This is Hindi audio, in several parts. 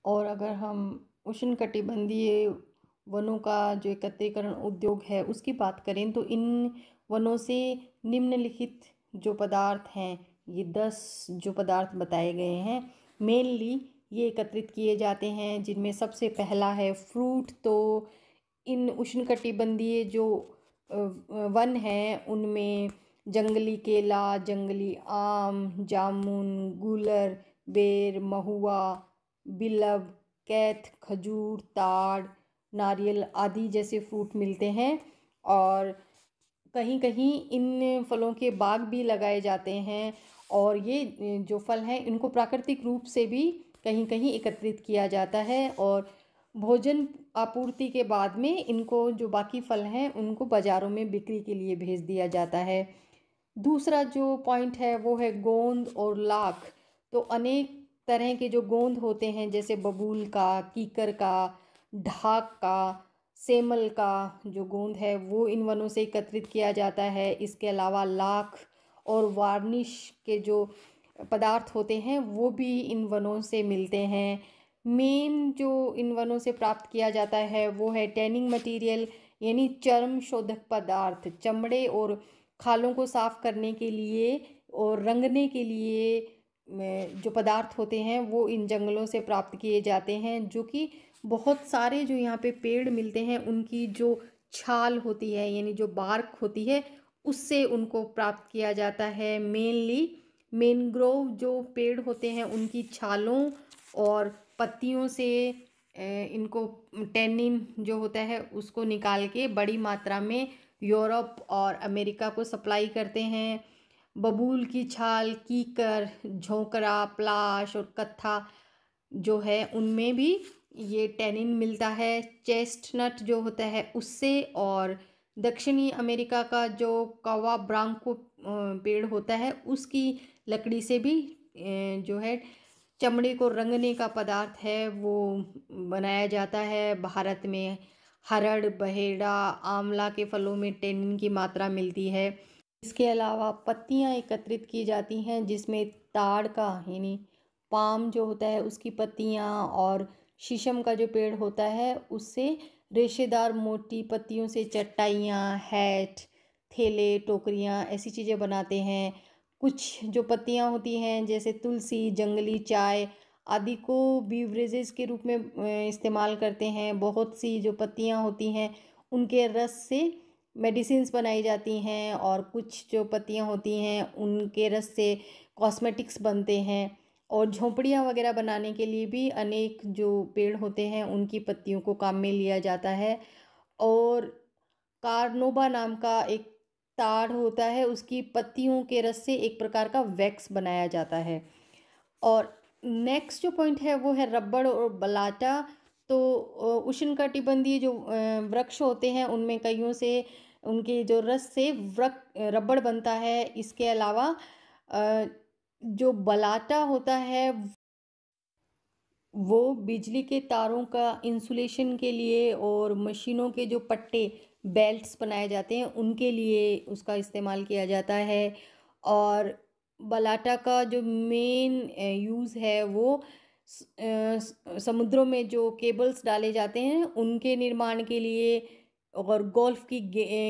और अगर हम उष्णकटिबंधीय वनों का जो एकत्रीकरण उद्योग है उसकी बात करें तो इन वनों से निम्नलिखित जो पदार्थ हैं, ये 10 जो पदार्थ बताए गए हैं मेनली ये एकत्रित किए जाते हैं, जिनमें सबसे पहला है फ्रूट। तो इन उष्णकटिबंधीय जो वन हैं उनमें जंगली केला, जंगली आम, जामुन, गूलर, बेर, महुआ, बिलब, कैथ, खजूर, ताड़, नारियल आदि जैसे फ्रूट मिलते हैं। और कहीं कहीं इन फलों के बाग भी लगाए जाते हैं, और ये जो फल हैं इनको प्राकृतिक रूप से भी कहीं कहीं एकत्रित किया जाता है, और भोजन आपूर्ति के बाद में इनको जो बाकी फल हैं उनको बाज़ारों में बिक्री के लिए भेज दिया जाता है। दूसरा जो पॉइंट है वो है गोंद और लाख। तो अनेक तरह के जो गोंद होते हैं, जैसे बबूल का, कीकर का, ढाक का, सेमल का जो गोंद है वो इन वनों से एकत्रित किया जाता है। इसके अलावा लाख और वार्निश के जो पदार्थ होते हैं वो भी इन वनों से मिलते हैं। मेन जो इन वनों से प्राप्त किया जाता है वो है टैनिंग मटेरियल, यानी चर्म शोधक पदार्थ। चमड़े और खालों को साफ करने के लिए और रंगने के लिए जो पदार्थ होते हैं वो इन जंगलों से प्राप्त किए जाते हैं, जो कि बहुत सारे जो यहाँ पे पेड़ मिलते हैं उनकी जो छाल होती है, यानी जो बार्क होती है, उससे उनको प्राप्त किया जाता है। मेनली मैंग्रोव जो पेड़ होते हैं उनकी छालों और पत्तियों से इनको टैनिन जो होता है उसको निकाल के बड़ी मात्रा में यूरोप और अमेरिका को सप्लाई करते हैं। बबूल की छाल, कीकर, झोंकरा, प्लाश और कत्था जो है उनमें भी ये टैनिन मिलता है। चेस्टनट जो होता है उससे, और दक्षिणी अमेरिका का जो कवा ब्रांको पेड़ होता है उसकी लकड़ी से भी जो है चमड़े को रंगने का पदार्थ है वो बनाया जाता है। भारत में हरड़, बहेड़ा, आंवला के फलों में टैनिन की मात्रा मिलती है। इसके अलावा पत्तियां एकत्रित की जाती हैं, जिसमें ताड़ का यानी पाम जो होता है उसकी पत्तियां, और शीशम का जो पेड़ होता है उससे रेशेदार मोटी पत्तियों से चटाइयाँ, हैट, थैले, टोकरियाँ ऐसी चीज़ें बनाते हैं। कुछ जो पत्तियां होती हैं जैसे तुलसी, जंगली चाय आदि को बीवरेजेस के रूप में इस्तेमाल करते हैं। बहुत सी जो पत्तियां होती हैं उनके रस से मेडिसिन्स बनाई जाती हैं, और कुछ जो पत्तियां होती हैं उनके रस से कॉस्मेटिक्स बनते हैं। और झोंपड़ियाँ वगैरह बनाने के लिए भी अनेक जो पेड़ होते हैं उनकी पत्तियों को काम में लिया जाता है। और कार्नोबा नाम का एक ताड़ होता है, उसकी पत्तियों के रस से एक प्रकार का वैक्स बनाया जाता है। और नेक्स्ट जो पॉइंट है वो है रबड़ और बलाटा। तो उष्णकटिबंधीय जो वृक्ष होते हैं उनमें कईयों से उनके जो रस से रबड़ बनता है। इसके अलावा अ, जो बलाटा होता है वो बिजली के तारों का इंसुलेशन के लिए, और मशीनों के जो पट्टे बेल्ट्स बनाए जाते हैं उनके लिए उसका इस्तेमाल किया जाता है। और बलाटा का जो मेन यूज़ है वो समुद्रों में जो केबल्स डाले जाते हैं उनके निर्माण के लिए, और गोल्फ की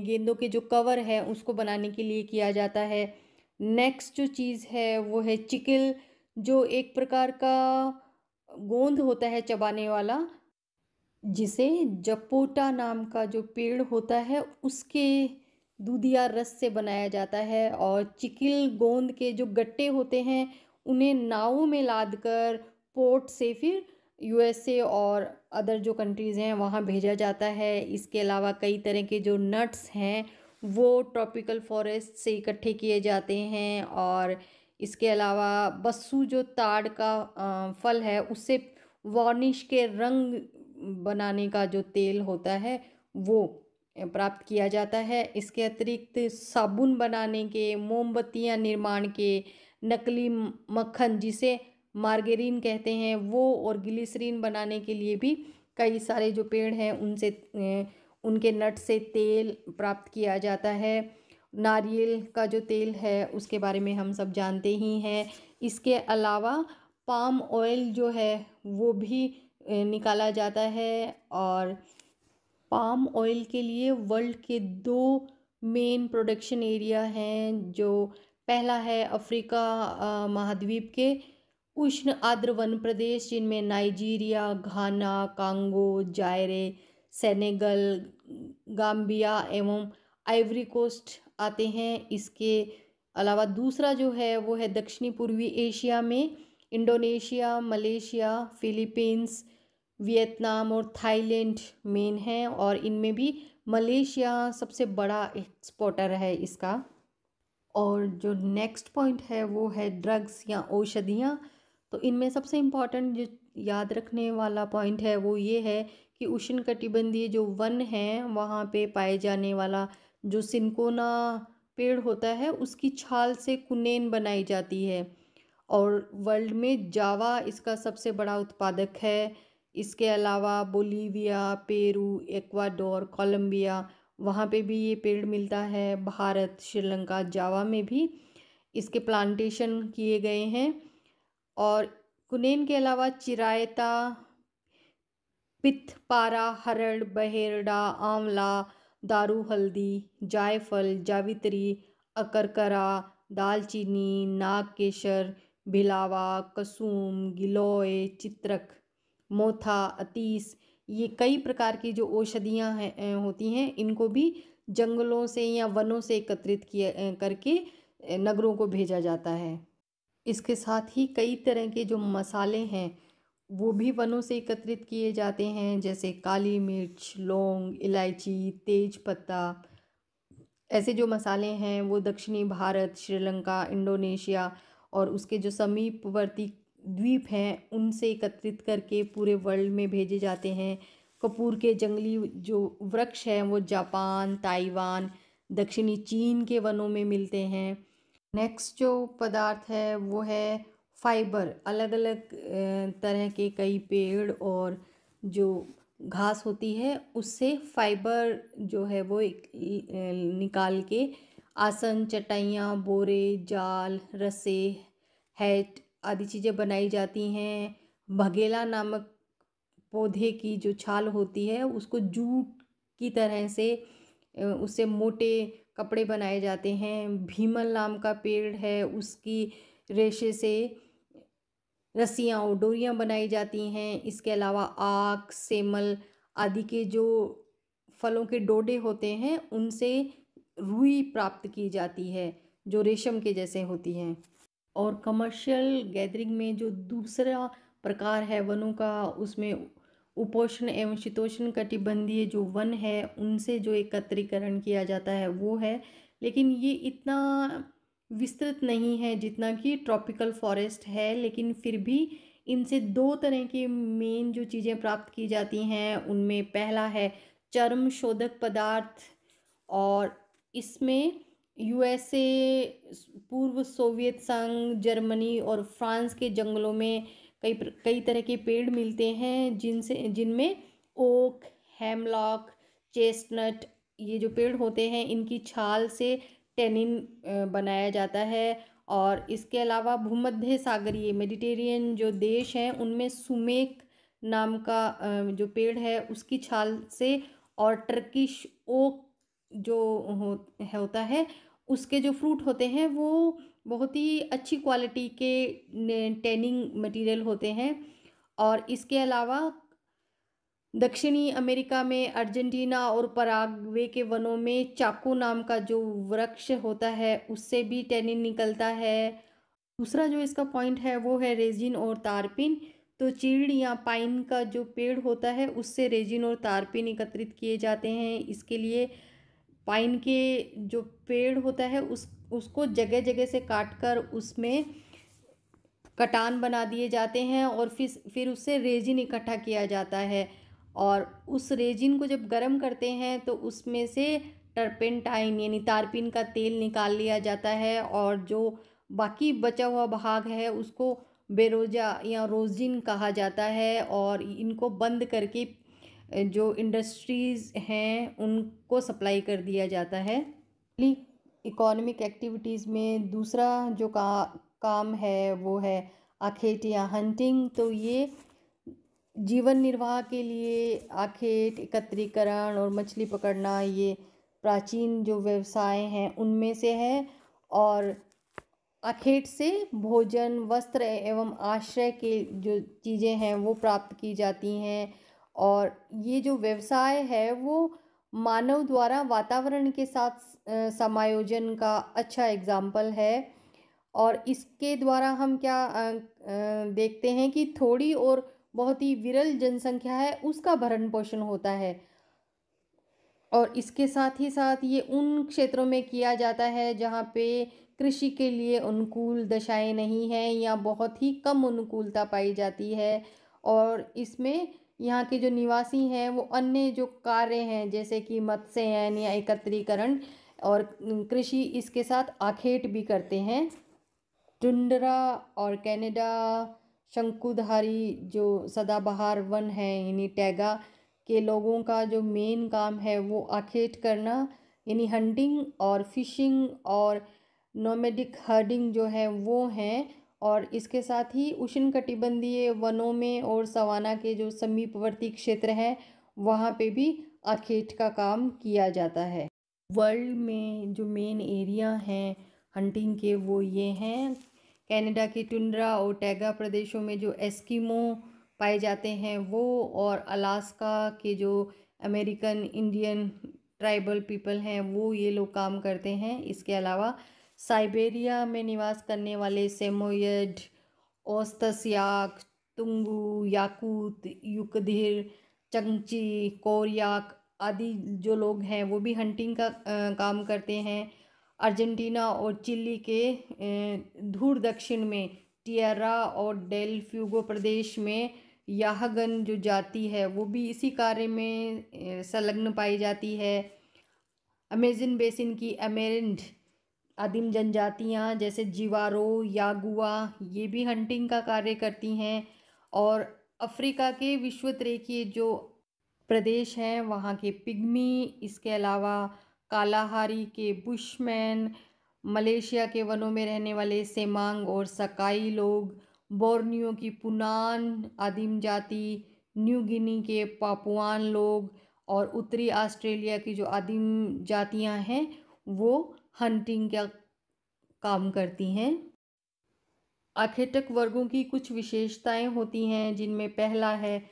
गेंदों के जो कवर है उसको बनाने के लिए किया जाता है। नेक्स्ट जो चीज़ है वो है चिकिल, जो एक प्रकार का गोंद होता है चबाने वाला, जिसे जपोटा नाम का जो पेड़ होता है उसके दूधिया रस से बनाया जाता है। और चिकिल गोंद के जो गट्टे होते हैं उन्हें नावों में लादकर पोर्ट से फिर यूएसए और अदर जो कंट्रीज़ हैं वहाँ भेजा जाता है। इसके अलावा कई तरह के जो नट्स हैं वो ट्रॉपिकल फॉरेस्ट से इकट्ठे किए जाते हैं। और इसके अलावा बस्सू जो ताड़ का फल है उससे वार्निश के रंग बनाने का जो तेल होता है वो प्राप्त किया जाता है। इसके अतिरिक्त साबुन बनाने के, मोमबत्तियां निर्माण के, नकली मक्खन जिसे मार्गेरीन कहते हैं वो, और ग्लिसरीन बनाने के लिए भी कई सारे जो पेड़ हैं उनसे उनके नट से तेल प्राप्त किया जाता है। नारियल का जो तेल है उसके बारे में हम सब जानते ही हैं। इसके अलावा पाम ऑयल जो है वो भी निकाला जाता है। और पाम ऑयल के लिए वर्ल्ड के दो मेन प्रोडक्शन एरिया हैं, जो पहला है अफ्रीका महाद्वीप के उष्ण आर्द्र वन प्रदेश, जिनमें नाइजीरिया, घाना, कांगो, जायरे, सेनेगल, गाम्बिया एवं आइवरी कोस्ट आते हैं। इसके अलावा दूसरा जो है वो है दक्षिणी पूर्वी एशिया में इंडोनेशिया, मलेशिया, फिलीपींस, वियतनाम और थाईलैंड मेन हैं, और इनमें भी मलेशिया सबसे बड़ा एक्सपोर्टर है इसका। और जो नेक्स्ट पॉइंट है वो है ड्रग्स या औषधियाँ। तो इनमें सबसे इम्पॉर्टेंट जो याद रखने वाला पॉइंट है वो ये है कि उष्णकटिबंधीय जो वन हैं वहाँ पे पाए जाने वाला जो सिनकोना पेड़ होता है उसकी छाल से कुनेन बनाई जाती है, और वर्ल्ड में जावा इसका सबसे बड़ा उत्पादक है। इसके अलावा बोलीविया, पेरू, इक्वाडोर, कोलंबिया, वहाँ पे भी ये पेड़ मिलता है। भारत, श्रीलंका, जावा में भी इसके प्लांटेशन किए गए हैं। और कुनेन के अलावा चिरायता, पिथपारा, हरड़, बहेरडा, आंवला, दारू हल्दी, जायफल, जावित्री, अकरकरा, दालचीनी, नागकेसर, भिलावा, कसूम, गिलोय, चित्रक, मोथा, अतीस, ये कई प्रकार की जो औषधियाँ हैं होती हैं, इनको भी जंगलों से या वनों से एकत्रित किए करके नगरों को भेजा जाता है। इसके साथ ही कई तरह के जो मसाले हैं वो भी वनों से एकत्रित किए जाते हैं, जैसे काली मिर्च, लौंग, इलायची, तेज पत्ता। ऐसे जो मसाले हैं वो दक्षिणी भारत, श्रीलंका, इंडोनेशिया और उसके जो समीपवर्ती द्वीप हैं उनसे एकत्रित करके पूरे वर्ल्ड में भेजे जाते हैं। कपूर के जंगली जो वृक्ष हैं वो जापान, ताइवान, दक्षिणी चीन के वनों में मिलते हैं। नेक्स्ट जो पदार्थ है वो है फाइबर। अलग अलग तरह के कई पेड़ और जो घास होती है उससे फाइबर जो है वो निकाल के आसन, चटाइयाँ, बोरे, जाल, रस्से, हैट आदि चीज़ें बनाई जाती हैं। भगेला नामक पौधे की जो छाल होती है उसको जूट की तरह से उससे मोटे कपड़े बनाए जाते हैं। भीमल नाम का पेड़ है, उसकी रेशे से रस्सियाँ और डोरियाँ बनाई जाती हैं। इसके अलावा आक, सेमल आदि के जो फलों के डोडे होते हैं उनसे रुई प्राप्त की जाती है जो रेशम के जैसे होती हैं। और कमर्शियल गैदरिंग में जो दूसरा प्रकार है वनों का, उसमें उपोष्ण एवं शीतोष्ण कटिबंधीय जो वन है उनसे जो एकत्रीकरण किया जाता है वो है, लेकिन ये इतना विस्तृत नहीं है जितना कि ट्रॉपिकल फॉरेस्ट है। लेकिन फिर भी इनसे दो तरह की मेन जो चीज़ें प्राप्त की जाती हैं उनमें पहला है चर्म शोधक पदार्थ, और इसमें यूएसए, पूर्व सोवियत संघ, जर्मनी और फ्रांस के जंगलों में कई तरह के पेड़ मिलते हैं जिनमें ओक, हेमलॉक, चेस्टनट, ये जो पेड़ होते हैं इनकी छाल से टेनिन बनाया जाता है। और इसके अलावा भूमध्य सागरीय मेडिटेरियन जो देश हैं उनमें सुमेक नाम का जो पेड़ है उसकी छाल से, और टर्किश ओक जो होता है उसके जो फ्रूट होते हैं वो बहुत ही अच्छी क्वालिटी के टैनिंग मटेरियल होते हैं। और इसके अलावा दक्षिणी अमेरिका में अर्जेंटीना और पराग्वे के वनों में चाको नाम का जो वृक्ष होता है उससे भी टैनिन निकलता है। दूसरा जो इसका पॉइंट है वो है रेजिन और तारपिन। तो चीड़ या पाइन का जो पेड़ होता है उससे रेजिन और तारपिन एकत्रित किए जाते हैं। इसके लिए पाइन के जो पेड़ होता है उसको जगह जगह से काट कर उसमें कटान बना दिए जाते हैं और फिर उससे रेजिन इकट्ठा किया जाता है। और उस रेजिन को जब गर्म करते हैं तो उसमें से टर्पेंटाइन यानी तारपीन का तेल निकाल लिया जाता है, और जो बाकी बचा हुआ भाग है उसको बेरोजा या रोजिन कहा जाता है। और इनको बंद करके जो इंडस्ट्रीज़ हैं उनको सप्लाई कर दिया जाता है। इकोनॉमिक एक्टिविटीज़ में दूसरा जो काम है वो है आखेट या हंटिंग, तो ये जीवन निर्वाह के लिए आखेट एकत्रीकरण और मछली पकड़ना ये प्राचीन जो व्यवसाय हैं उनमें से है। और आखेट से भोजन, वस्त्र एवं आश्रय के जो चीज़ें हैं वो प्राप्त की जाती हैं। और ये जो व्यवसाय है वो मानव द्वारा वातावरण के साथ समायोजन का अच्छा एग्जाम्पल है। और इसके द्वारा हम क्या देखते हैं कि थोड़ी और बहुत ही विरल जनसंख्या है उसका भरण पोषण होता है। और इसके साथ ही साथ ये उन क्षेत्रों में किया जाता है जहाँ पे कृषि के लिए अनुकूल दशाएं नहीं हैं या बहुत ही कम अनुकूलता पाई जाती है। और इसमें यहाँ के जो निवासी हैं वो अन्य जो कार्य हैं जैसे कि मत्स्ययन या एकत्रीकरण और कृषि, इसके साथ आखेट भी करते हैं। टुंड्रा और कनाडा शंकुधारी जो सदाबहार वन है यानी टैगा के लोगों का जो मेन काम है वो आखेट करना यानी हंटिंग और फिशिंग और नोमैडिक हर्डिंग जो है वो हैं। और इसके साथ ही उष्णकटिबंधीय वनों में और सवाना के जो समीपवर्ती क्षेत्र हैं वहाँ पे भी आखेट का काम किया जाता है। वर्ल्ड में जो मेन एरिया हैं हंटिंग के वो ये हैं। कनाडा की टुंड्रा और टैगा प्रदेशों में जो एस्किमो पाए जाते हैं वो, और अलास्का के जो अमेरिकन इंडियन ट्राइबल पीपल हैं वो ये लोग काम करते हैं। इसके अलावा साइबेरिया में निवास करने वाले सेमोयड, ओस्तस्याक, तुंगू, याकूत, युकधिर, चंगची, कोरियाक आदि जो लोग हैं वो भी हंटिंग का काम करते हैं। अर्जेंटीना और चिली के धूर दक्षिण में टिएरा और डेल फ्यूगो प्रदेश में याहगन जो जाति है वो भी इसी कार्य में संलग्न पाई जाती है। अमेज़न बेसिन की अमेरिंड आदिम जनजातियां जैसे जिवारो, यागुआ ये भी हंटिंग का कार्य करती हैं। और अफ्रीका के विश्वतरेखीय जो प्रदेश हैं वहाँ के पिग्मी, इसके अलावा कालाहारी के बुशमैन, मलेशिया के वनों में रहने वाले सेमांग और सकाई लोग, बोर्नियो की पुनान आदिम जाति, न्यू गिनी के पापुआन लोग और उत्तरी ऑस्ट्रेलिया की जो आदिम जातियां हैं वो हंटिंग का काम करती हैं। आखेटक वर्गों की कुछ विशेषताएं होती हैं जिनमें पहला है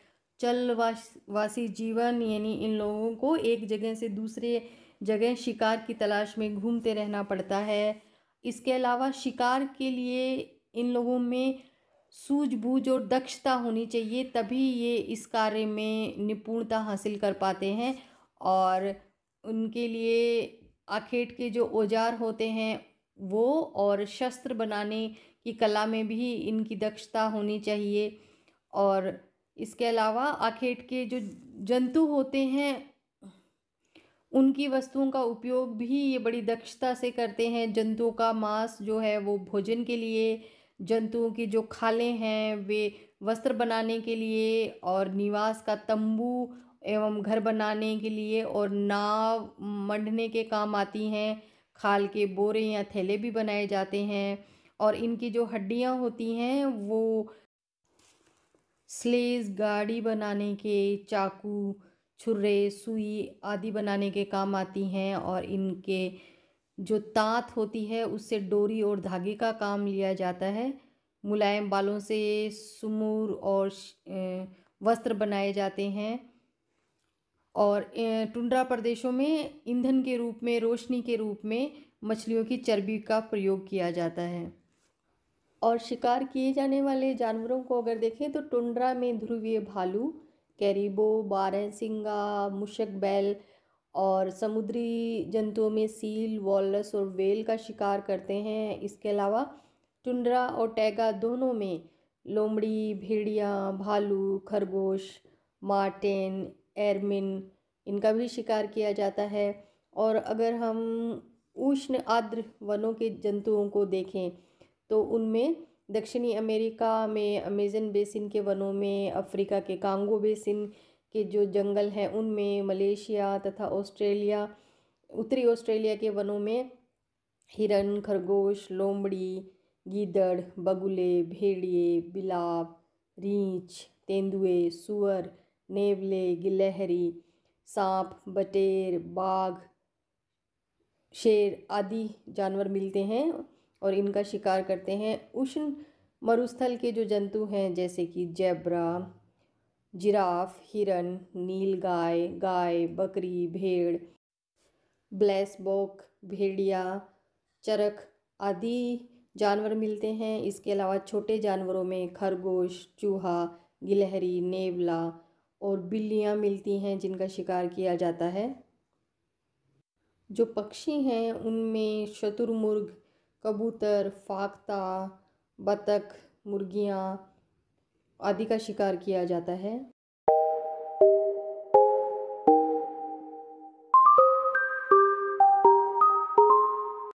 चलवासी जीवन, यानी इन लोगों को एक जगह से दूसरे जगह शिकार की तलाश में घूमते रहना पड़ता है। इसके अलावा शिकार के लिए इन लोगों में सूझबूझ और दक्षता होनी चाहिए, तभी ये इस कार्य में निपुणता हासिल कर पाते हैं। और उनके लिए आखेट के जो औजार होते हैं वो और शस्त्र बनाने की कला में भी इनकी दक्षता होनी चाहिए। और इसके अलावा आखेट के जो जंतु होते हैं उनकी वस्तुओं का उपयोग भी ये बड़ी दक्षता से करते हैं। जंतुओं का मांस जो है वो भोजन के लिए, जंतुओं की जो खालें हैं वे वस्त्र बनाने के लिए, और निवास का तंबू एवं घर बनाने के लिए, और नाव मढ़ने के काम आती हैं। खाल के बोरे या थैले भी बनाए जाते हैं। और इनकी जो हड्डियां होती हैं वो स्लेज, गाड़ी बनाने के, चाकू, छुरे, सुई आदि बनाने के काम आती हैं। और इनके जो तांत होती है उससे डोरी और धागे का काम लिया जाता है। मुलायम बालों से सुमूर और वस्त्र बनाए जाते हैं। और टुंड्रा प्रदेशों में ईंधन के रूप में, रोशनी के रूप में मछलियों की चर्बी का प्रयोग किया जाता है। और शिकार किए जाने वाले जानवरों को अगर देखें तो टुंड्रा में ध्रुवीय भालू, कैरिबो, बारहसिंगा, मूषक बैल, और समुद्री जंतुओं में सील, वॉलरस और व्हेल का शिकार करते हैं। इसके अलावा टुंड्रा और टैगा दोनों में लोमड़ी, भेड़िया, भालू, खरगोश, मार्टेन, एरमिन इनका भी शिकार किया जाता है। और अगर हम उष्ण आर्द्र वनों के जंतुओं को देखें तो उनमें दक्षिणी अमेरिका में अमेज़न बेसिन के वनों में, अफ्रीका के कांगो बेसिन के जो जंगल हैं उनमें, मलेशिया तथा ऑस्ट्रेलिया, उत्तरी ऑस्ट्रेलिया के वनों में हिरन, खरगोश, लोमड़ी, गीदड़, बगुले, भेड़िए, बिलाव, रीछ, तेंदुए, सुअर, नेवले, गिलहरी, सांप, बटेर, बाघ, शेर आदि जानवर मिलते हैं और इनका शिकार करते हैं। उष्ण मरुस्थल के जो जंतु हैं जैसे कि जेब्रा, जिराफ, हिरन, नीलगाय, गाय, बकरी, भेड़, ब्लैसबॉक, भेड़िया, चरक आदि जानवर मिलते हैं। इसके अलावा छोटे जानवरों में खरगोश, चूहा, गिलहरी, नेवला और बिल्लियाँ मिलती हैं जिनका शिकार किया जाता है। जो पक्षी हैं उनमें शुतुरमुर्ग, कबूतर, फाख्ता, बतख, मुर्गियाँ आदि का शिकार किया जाता है।